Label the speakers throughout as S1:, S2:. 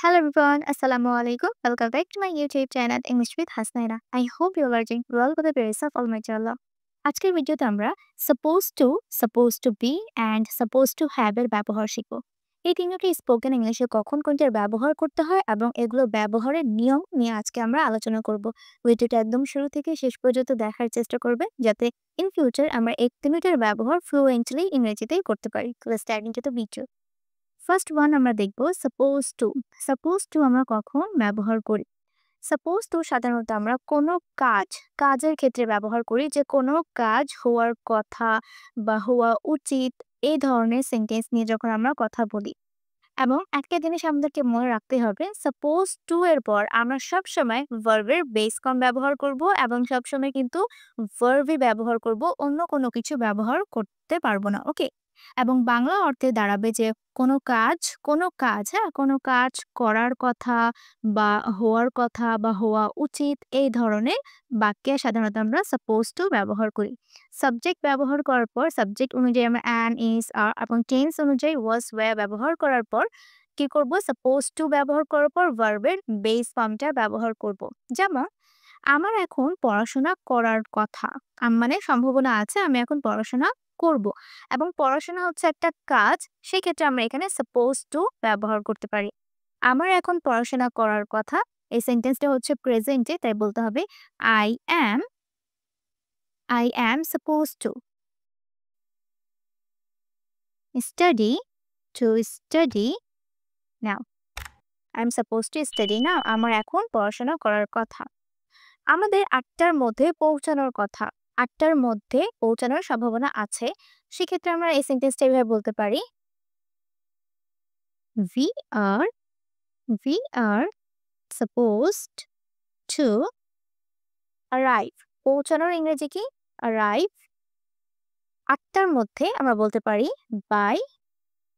S1: Hello everyone, Assalamualaikum. Welcome back to my YouTube channel English with Hasnaina. I hope you are doing well with the grace of Almighty Allah. আজকের ভিডিওতে আমরা supposed to be and supposed to have এর ব্যবহার শিখব। এই তিনটি spoken ইংলিশে কখন কোনটার ব্যবহার করতে হয় এবং এগুলো ব্যবহারের নিয়ম নিয়ে আজকে আমরা আলোচনা করব। ভিডিওটা একদম শুরু থেকে শেষ পর্যন্ত দেখার চেষ্টা করবে যাতে ইন ফিউচার আমরা এই তিনটার ব্যবহার ফ্লুয়েন্টলি ইংরেজিতেই করতে পারি। Let's start into the video. First one আমরা দেখব সাপোজ টু আমরা কখন ব্যবহার করি। সাপোজ টু সাধারণত আমরা কোনো কাজের ক্ষেত্রে ব্যবহার করি, যে কোনো কাজ হওয়ার কথা বা হওয়া উচিত এই ধরনের সেন্টেন্স নিয়ে যখন আমরা কথা বলি। এবং একটা জিনিস আমাদেরকে মনে রাখতে হবে, সাপোজ টু এর পর আমরা সবসময় ভার্বের বেস ফর্ম ব্যবহার করব এবং সবসময় কিন্তু ভার্বই ব্যবহার করব, অন্য কোনো কিছু ব্যবহার করতে পারবো না। ওকে, এবং বাংলা অর্থে দাঁড়াবে যে কোনো কাজ করার কথা বা হওয়ার কথা বা হওয়া উচিত এই ধরনের বাক্যে সাধারণত আমরা সাপোজ টু ব্যবহার করি। সাবজেক্ট ব্যবহার করার পর সাবজেক্ট অনুযায়ী আমরা অ্যান, ইজ, আর এবং টেন্স অনুযায়ী ওয়াজ, ওয়্যার ব্যবহার করার পর কি করব, সাপোজ টু ব্যবহার করার পর ভার্বের বেস ফর্মটা ব্যবহার করব। যেমন আমার এখন পড়াশোনা করার কথা, মানে সম্ভাবনা আছে আমি এখন পড়াশোনা করব, এবং পড়াশোনা হচ্ছে একটা কাজ, সেই ক্ষেত্রে আমরা এখানে সাপোজ টু ব্যবহার করতে পারি। আমার এখন পড়াশোনা করার কথা, এই সেন্টেন্সটা হচ্ছে প্রেজেন্টে, তাই বলতে হবে I am suppose to study now. I am suppose to study নাও, আমার এখন পড়াশোনা করার কথা। আমাদের ৮টার মধ্যে পৌঁছানোর কথা, ৮টার মধ্যে পৌঁছানোর সম্ভাবনা আছে, সেক্ষেত্রে আমরা এই সেন্টেন্সটা এইভাবে বলতে পারি, we are we are supposed to arrive। পৌঁছানোর ইংরেজি কি? arrive। ৮টার মধ্যে আমরা বলতে পারি by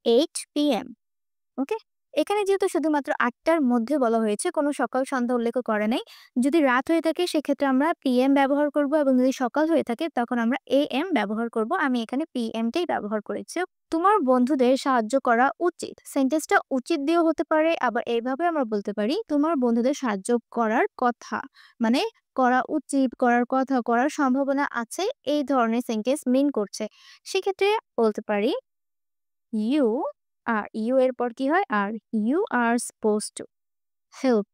S1: 8 p.m. ওকে, এখানে যেহেতু শুধুমাত্র ৮টার মধ্যে বলা হয়েছে, কোনো সকাল সন্ধ্যা উল্লেখ করে নাই। যদি রাত হয়ে থাকে সেক্ষেত্রে আমরা পিএম ব্যবহার করব, এবং যদি সকাল হয়ে থাকে তখন আমরা এএম ব্যবহার করব। আমি এখানে পিএমটাই ব্যবহার করেছি। তোমার বন্ধুদের সাহায্য করা উচিত, সেন্টেন্সটা উচিত দিয়েও হতে পারে, আবার এইভাবে আমরা বলতে পারি তোমার বন্ধুদের সাহায্য করার কথা, মানে করা উচিত, করার কথা, করার সম্ভাবনা আছে, এই ধরনের সেন্টেন্স মিন করছে। সেক্ষেত্রে বলতে পারি ইউ ইউ এর পর কি হয়? Are you are supposed to help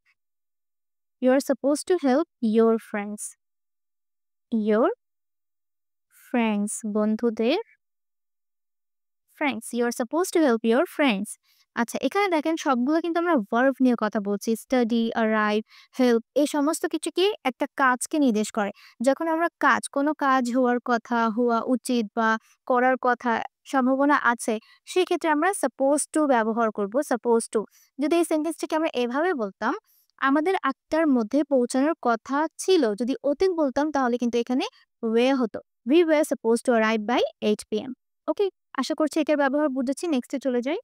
S1: your friends বন্ধুদের you are supposed to help your friends. আচ্ছা, এখানে দেখেন সবগুলো কিন্তু আমরা ভার্ব নিয়ে কথা বলছি। স্টাডি, অ্যারাইভ, হেল্প, এই সমস্ত কিছু কি একটা কাজকে নির্দেশ করে। যখন আমরা কোনো কাজ হওয়ার কথা, হওয়া উচিত বা করার কথা, সম্ভাবনা আছে, সেক্ষেত্রে আমরা সাপোজ টু ব্যবহার করব। সাপোজ টু, যদি এই সেন্টেন্সটাকে আমরা এভাবে বলতাম, আমাদের ৮টার মধ্যে পৌঁছানোর কথা ছিল, যদি অতীত বলতাম তাহলে কিন্তু এখানে ওয়ে হতো। We were supposed to arrive by 8 p.m. Okay, আশা করছি এটার ব্যবহার বুঝেছি। নেক্সটে চলে যাই।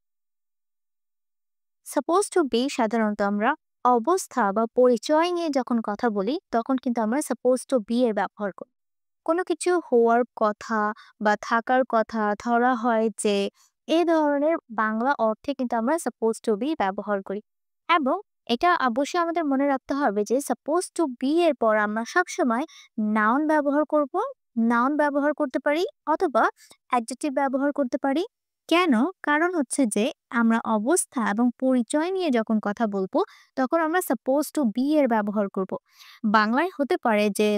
S1: সাপোজ টু বি সাধারণত আমরা অবস্থা বা পরিচয় নিয়ে যখন কথা বলি তখন কিন্তু আমরা সাপোজ টু বি এর ব্যবহার করি। কোনো কিছু হওয়ার কথা বা থাকার কথা ধরা হয় যে, এই ধরনের বাংলা অর্থে কিন্তু আমরা সাপোজ টু বি ব্যবহার করি। এবং এটা অবশ্যই আমাদের মনে রাখতে হবে যে সাপোজ টু বি এর পর আমরা সবসময় নাউন ব্যবহার করব, নাউন ব্যবহার করতে পারি অথবা অ্যাডজেক্টিভ ব্যবহার করতে পারি। কেন? কারণ হচ্ছে যে আমরা অবস্থা এবং পরিচয় নিয়ে যখন কথা বলবো তখন আমরা সাপোজ টু বি এর ব্যবহার করব। বাংলায় হতে পারে যে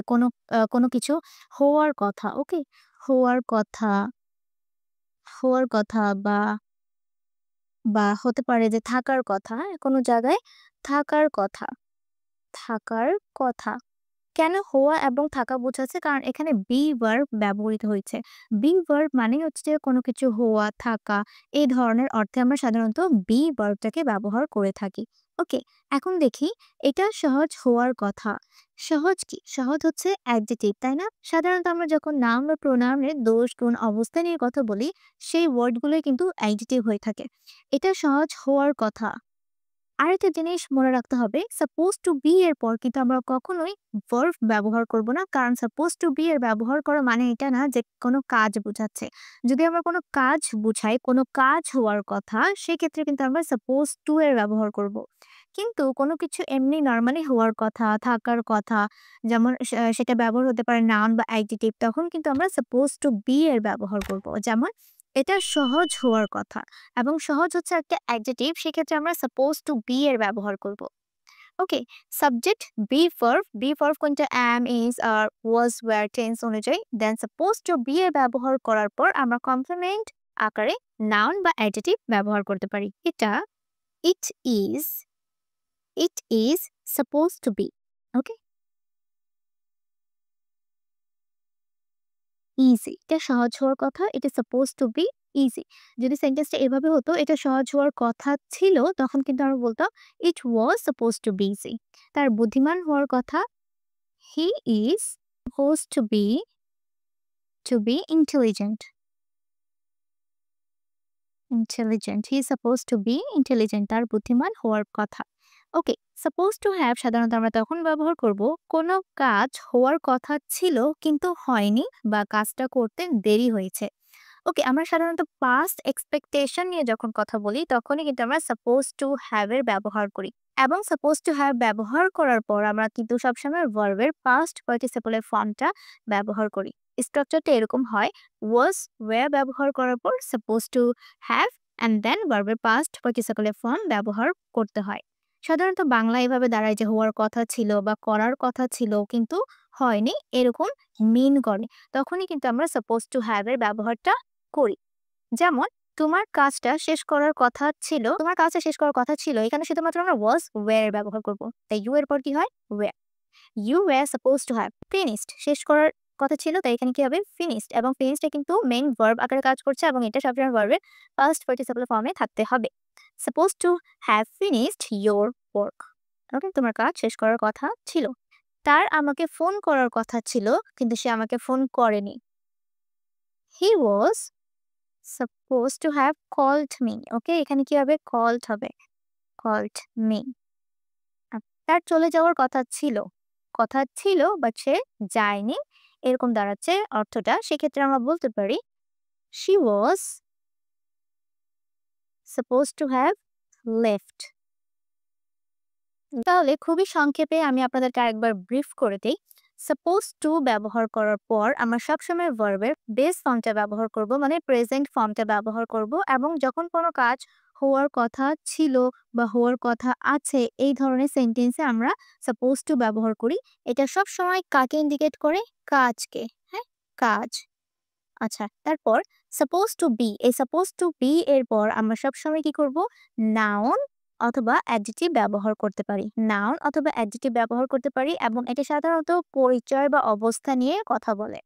S1: কোনো কিছু হওয়ার কথা, ওকে, হওয়ার কথা হওয়ার কথা বা বা হতে পারে যে থাকার কথা, কোনো জায়গায় থাকার কথা থাকার কথা। কেন হওয়া এবং থাকা বোঝাচ্ছে? কারণ এখানে বি ভার্ব ব্যবহৃত হয়েছে। বি ভার্ব মানে হচ্ছে যে কোনো কিছু হওয়া, থাকা, এই ধরনের অর্থে আমরা সাধারণত বি ভার্বটাকে ব্যবহার করে থাকি। ওকে, এখন দেখি এটা সহজ হওয়ার কথা। সহজ কি? সহজ হচ্ছে অ্যাডজেক্টিভ, তাই না? সাধারণত আমরা যখন নাম বা প্রোনাউনের দোষ, গুণ, অবস্থা নিয়ে কথা বলি সেই ওয়ার্ডগুলোই কিন্তু অ্যাডজেক্টিভ হয়ে থাকে। এটা সহজ হওয়ার কথা। আরেকটা জিনিস মনে রাখতে হবে, সাপোজ টু বি এর পর কিন্তু আমরা কখনোই ভার্ব ব্যবহার করব না, কারণ সাপোজ টু বি এর ব্যবহার করা মানে এটা না যে কোনো কাজ বোঝাচ্ছে। যদি আমরা কোনো কাজ বুঝাই, কোনো কাজ হওয়ার কথা, সেক্ষেত্রে কিন্তু আমরা সাপোজ টু এর ব্যবহার করব। কিন্তু কোনো কিছু এমনি নরমালি হওয়ার কথা, থাকার কথা, যেমন সেটা ব্যবহার হতে পারে নাউন বা অ্যাডজেক্টিভ, তখন কিন্তু আমরা supposed to be এর ব্যবহার করব। যেমন এটা সহজ হওয়ার কথা এবং সহজ হচ্ছে একটা অ্যাডজেক্টিভ, সেক্ষেত্রে আমরা supposed to be এর ব্যবহার করব। ওকে, সাবজেক্ট বি ভার্ব কোনটা am is আর was were টেন্স অনুযায়ী, দেন supposed to be এর ব্যবহার করার পর আমরা কমপ্লিমেন্ট আকারে নাউন বা অ্যাডজেক্টিভ ব্যবহার করতে পারি। এটা it is it is supposed to be, okay, easy, এটা সহজ হওয়ার কথা, এটা supposed to be ইজি। যদি সেন্টেন্সটা এভাবে হতো এটা সহজ হওয়ার কথা ছিল, তখন কিন্তু আমরা বলতাম it was supposed to be easy। তার বুদ্ধিমান হওয়ার কথা, he is supposed to be intelligent। He is supposed to be intelligent, তার বুদ্ধিমান হওয়ার কথা। ওকে, supposed to have সাধারণত আমরা তখন ব্যবহার করব কোনো কাজ হওয়ার কথা ছিল কিন্তু হয়নি বা কাজটা করতে দেরি হয়েছে। ওকে, আমরা সাধারণত পাস্ট এক্সপেকটেশন নিয়ে যখন কথা বলি তখনই কিন্তু আমরা supposed to have এর ব্যবহার করি। এবং supposed to have ব্যবহার করার পর আমরা কিন্তু সবসময় ভার্বের পাস্ট পার্টিসিপলের ফর্মটা ব্যবহার করি। স্ট্রাকচারটা এরকম হয়, was were ব্যবহার করার পর supposed to have and then ভার্বের পাস্ট পার্টিসিপলের ফর্ম ব্যবহার করতে হয়। সাধারণত বাংলা এভাবে দাঁড়ায় যে হওয়ার কথা ছিল বা করার কথা ছিল কিন্তু হয়নি, এরকম মিন করে। তখনই কিন্তু আমরা supposed to have এর ব্যবহারটা করি। যেমন তোমার কাজটা শেষ করার কথা ছিল, এখানে শুধুমাত্র আমরা was were এর ব্যবহার করব। তাই you এর পর কি হয়, were। You were supposed to have finished, শেষ করার কথা ছিল, তাই এখানে কি হবে, finished। এবং finished এ কিন্তু মেইন ভার্ব আকারে কাজ করছে এবং এটা সবসময় ভার্বের পাস্ট পার্টিসিপল ফর্মে থাকতে হবে। supposed to have finished your work, ওকে, তোমার কাজ শেষ করার কথা ছিল। তার আমাকে ফোন করার কথা ছিল কিন্তু সে আমাকে ফোন করেনি। He was supposed to have called me, ওকে, এখানে কি হবে, called হবে, called me। তার চলে যাওয়ার কথা ছিল বাট সে যায়নি, এরকম দাঁড়াচ্ছে অর্থটা। সেক্ষেত্রে আমরা বলতে পারি she was supposed to have left। তাহলে খুবই সংক্ষেপে আমি আপনাদেরকে আরেকবার ব্রিফ করে দেই। supposed to ব্যবহার করার পর আমরা সবসময় ভার্বের বেস ফর্মটা ব্যবহার করব, মানে প্রেজেন্ট ফর্মটা ব্যবহার করব। এবং যখন কোনো কাজ হওয়ার কথা ছিল বা হওয়ার কথা আছে এই ধরনের সেন্টেন্সে আমরা supposed to ব্যবহার করি। এটা সব সময় কাকে ইন্ডিকেট করে, কাজকে, হ্যাঁ, কাজ। আচ্ছা, তারপর supposed to be, এই supposed to be এর পর আমরা সবসময় কি করব, নাউন অথবা অ্যাডজেক্টিভ ব্যবহার করতে পারি, নাউন অথবা অ্যাডজেক্টিভ ব্যবহার করতে পারি এবং এটা সাধারণত পরিচয় বা অবস্থা নিয়ে কথা বলে।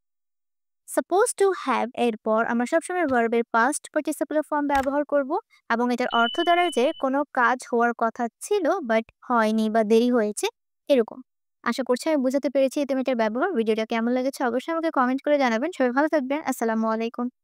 S1: supposed to have এর পর আমরা সবসময় ভার্বের পাস্ট পার্টিসিপল ফর্ম ব্যবহার করব এবং এটার অর্থ দাঁড়ায় যে কোনো কাজ হওয়ার কথা ছিল বাট হয়নি বা দেরি হয়েছে, এরকম। আশা করছি আমি বুঝাতে পেরেছি তুমি এটার ব্যবহার। ভিডিওটা কেমন লেগেছে অবশ্যই আমাকে কমেন্ট করে জানাবেন। সবাই ভালো থাকবেন। আসসালামু আলাইকুম।